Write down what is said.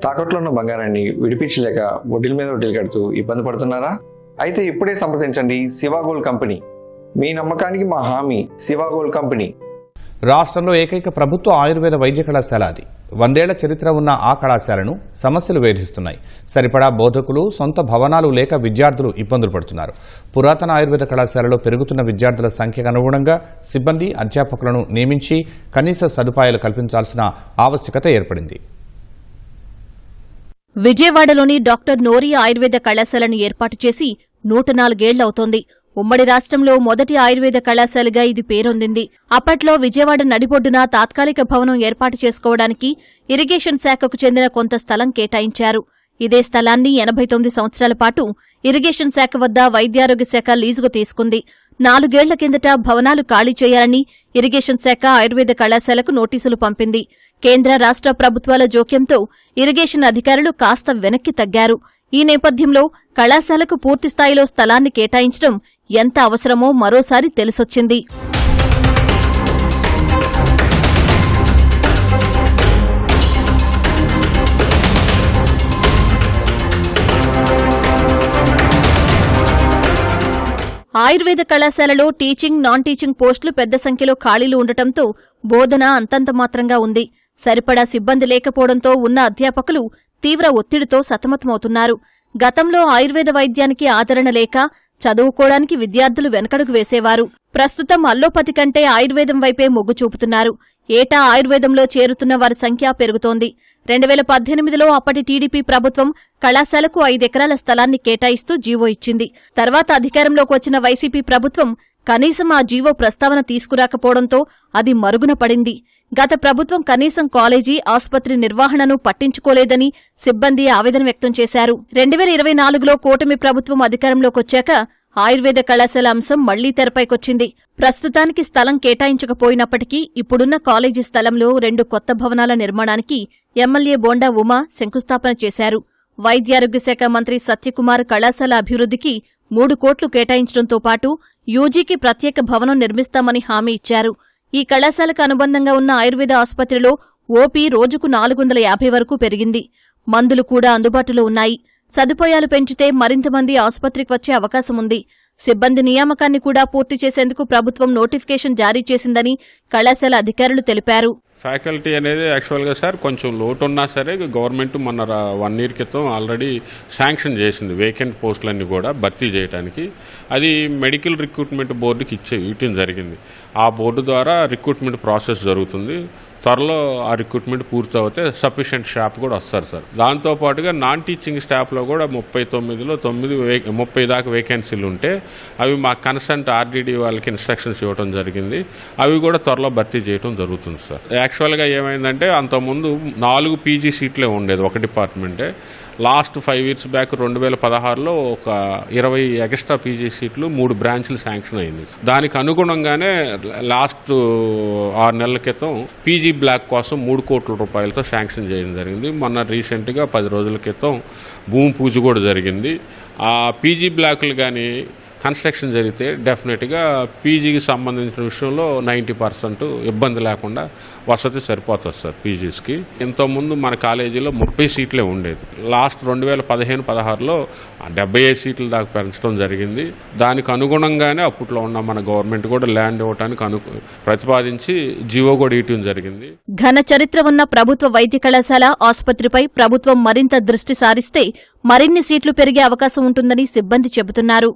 తాకట్లో ఉన్న బంగారాన్ని విడిపించలేక వడ్డీల మీద వడ్డీలు కడుతూ ఇబ్బంది పడుతున్నారా? అయితే ఇప్పుడే సంప్రదించండి శివ గోల్డ్ కంపెనీ. మీ నమ్మకానికి మా హామీ శివ గోల్డ్ కంపెనీ. రాష్ట్రంలో ఏకైక ప్రభుత్వ ఆయుర్వేద వైద్య కళాశాల అది. 100 ఏళ్ల చరిత్ర ఉన్న ఆ కళాశాలను సమస్యలు వేధిస్తున్నాయి. సరిపడా బోధకులు, సొంత భవనాలు లేక విద్యార్థులు ఇబ్బందులు పడుతున్నారు. పురాతన ఆయుర్వేద కళాశాలలో పెరుగుతున్న విద్యార్థుల సంఖ్యకు అనుగుణంగా సిబ్బంది, అధ్యాపకులను నియమించి కనీస సదుపాయాలు కల్పించాల్సిన ఆవశ్యకత ఏర్పడింది. విజయవాడలోని డాక్టర్ నోరి ఆయుర్వేద కళాశాలను ఏర్పాటు చేసి 104 ఏళ్లవుతోంది. ఉమ్మడి రాష్ట్రంలో మొదటి ఆయుర్వేద కళాశాలగా ఇది పేరొందింది. అప్పట్లో విజయవాడ నడిబొడ్డున తాత్కాలిక భవనం ఏర్పాటు చేసుకోవడానికి ఇరిగేషన్ శాఖకు చెందిన కొంత స్థలం కేటాయించారు. ఇదే స్థలాన్ని 89 సంవత్సరాల పాటు ఇరిగేషన్ శాఖ వద్ద వైద్యారోగ్య శాఖ లీజుకు తీసుకుంది. 4 ఏళ్ల కిందట భవనాలు ఖాళీ చేయాలని ఇరిగేషన్ శాఖ ఆయుర్వేద కళాశాలకు నోటీసులు పంపింది. కేంద్ర రాష్ట్ర ప్రభుత్వాల జోక్యంతో ఇరిగేషన్ అధికారులు కాస్త వెనక్కి తగ్గారు. ఈ నేపథ్యంలో కళాశాలకు పూర్తిస్థాయిలో స్థలాన్ని కేటాయించడం ఎంత అవసరమో మరోసారి తెలిసొచ్చింది. ఆయుర్వేద కళాశాలలో టీచింగ్, నాన్ టీచింగ్ పోస్టులు పెద్ద సంఖ్యలో ఖాళీలు ఉండటంతో బోధన అంతంతమాత్రంగా ఉంది. సరిపడా సిబ్బంది లేకపోవడంతో ఉన్న అధ్యాపకులు తీవ్ర ఒత్తిడితో సతమతమవుతున్నారు. గతంలో ఆయుర్వేద వైద్యానికి ఆదరణ లేక చదువుకోవడానికి విద్యార్థులు వెనకడుగు వేసేవారు. ప్రస్తుతం అల్లోపతి కంటే ఆయుర్వేదం వైపే మొగ్గు చూపుతున్నారు. ఏటా ఆయుర్వేదంలో చేరుతున్న వారి సంఖ్య పెరుగుతోంది. 2018లో అప్పటి టీడీపీ ప్రభుత్వం కళాశాలకు 5 ఎకరాల స్థలాన్ని కేటాయిస్తూ జీవో ఇచ్చింది. తర్వాత అధికారంలోకి వచ్చిన వైసీపీ ప్రభుత్వం కనీసం ఆ జీవో ప్రస్తావన తీసుకురాకపోవడంతో అది మరుగున పడింది. గత ప్రభుత్వం కనీసం కాలేజీ, ఆసుపత్రి నిర్వహణను పట్టించుకోలేదని సిబ్బంది ఆవేదన వ్యక్తం చేశారు. 2024లో కూటమి ప్రభుత్వం అధికారంలోకొచ్చాక ఆయుర్వేద కళాశాల అంశం మళ్లీ తెరపైకొచ్చింది. ప్రస్తుతానికి స్థలం కేటాయించకపోయినప్పటికీ ఇప్పుడున్న కాలేజీ స్థలంలో 2 కొత్త భవనాల నిర్మాణానికి ఎమ్మెల్యే బోండా ఉమా శంకుస్థాపన చేశారు. వైద్యారోగ్య శాఖ మంత్రి సత్యకుమార్ కళాశాల అభివృద్ధికి 3 కోట్లు కేటాయించడంతో పాటు యూజీకి ప్రత్యేక భవనం నిర్మిస్తామని హామీ ఇచ్చారు. ఈ కళాశాలకు అనుబంధంగా ఉన్న ఆయుర్వేద ఆసుపత్రిలో ఓపీ రోజుకు 450 వరకు పెరిగింది. మందులు కూడా అందుబాటులో ఉన్నాయి. సదుపాయాలు పెంచితే మరింత మంది ఆసుపత్రికి వచ్చే అవకాశముంది. సిబ్బంది నియామకాన్ని కూడా పూర్తి చేసేందుకు ప్రభుత్వం నోటిఫికేషన్ జారీ చేసిందని కళాశాల అధికారులు తెలిపారు. ఫ్యాకల్టీ అనేది యాక్చువల్గా సార్ కొంచెం లోటు ఉన్నా సరే గవర్నమెంట్ మొన్న 1 ఇయర్ క్రితం ఆల్రెడీ శాంక్షన్ చేసింది వేకెంట్ పోస్టులన్నీ కూడా భర్తీ చేయడానికి. అది మెడికల్ రిక్రూట్మెంట్ బోర్డుకి ఇవ్వటం జరిగింది. ఆ బోర్డు ద్వారా రిక్రూట్మెంట్ ప్రాసెస్ జరుగుతుంది. త్వరలో ఆ రిక్రూట్మెంట్ పూర్తి అవుతే సఫిషియెంట్ స్టాఫ్ కూడా వస్తారు సార్. దాంతోపాటుగా నాన్ టీచింగ్ స్టాఫ్లో కూడా 39లో 30 దాకా వేకెన్సీలు ఉంటే అవి మా కన్సర్ట్ ఆర్డీడీ వాళ్ళకి ఇన్స్ట్రక్షన్స్ ఇవ్వడం జరిగింది. అవి కూడా త్వరలో భర్తీ చేయడం జరుగుతుంది సార్. యాక్చువల్గా ఏమైందంటే అంతకుముందు 4 పీజీ సీట్లే ఉండేది ఒక డిపార్ట్మెంటే. లాస్ట్ 5 ఇయర్స్ బ్యాక్ 2016లో ఒక 20 ఎక్స్ట్రా పీజీ సీట్లు 3 బ్రాంచ్లు శాంక్షన్ అయింది. దానికి అనుగుణంగానే లాస్ట్ 6 నెలల క్రితం పీజీ బ్లాక్ కోసం 3 కోట్ల రూపాయలతో శాంక్షన్ చేయడం జరిగింది. మొన్న రీసెంట్గా 10 రోజుల క్రితం భూమి పూజ కూడా జరిగింది. ఆ పీజీ బ్లాకులు కానీ కన్స్ట్రక్షన్ జరిగితే డెఫినెట్గా పీజీకి సంబంధించిన విషయంలో 90% ఇబ్బంది లేకుండా వసతి సరిపోతుంది సార్ పీజీస్కి. ఇంతకుముందు మన కాలేజీలో 30 సీట్లే ఉండేది. లాస్ట్ 2015-16లో 75 సీట్ల దాకా పెంచడం జరిగింది. దానికి అనుగుణంగానే అప్పట్లో ఉన్న మన గవర్నమెంట్ కూడా ల్యాండ్ ఇవ్వడానికి ప్రతిపాదించి జీవో కూడా ఇవ్వడం జరిగింది. ఘన చరిత్ర ఉన్న ప్రభుత్వ వైద్య కళాశాల ఆసుపత్రిపై ప్రభుత్వం మరింత దృష్టి సారిస్తే మరిన్ని సీట్లు పెరిగే అవకాశం ఉంటుందని సిబ్బంది చెబుతున్నారు.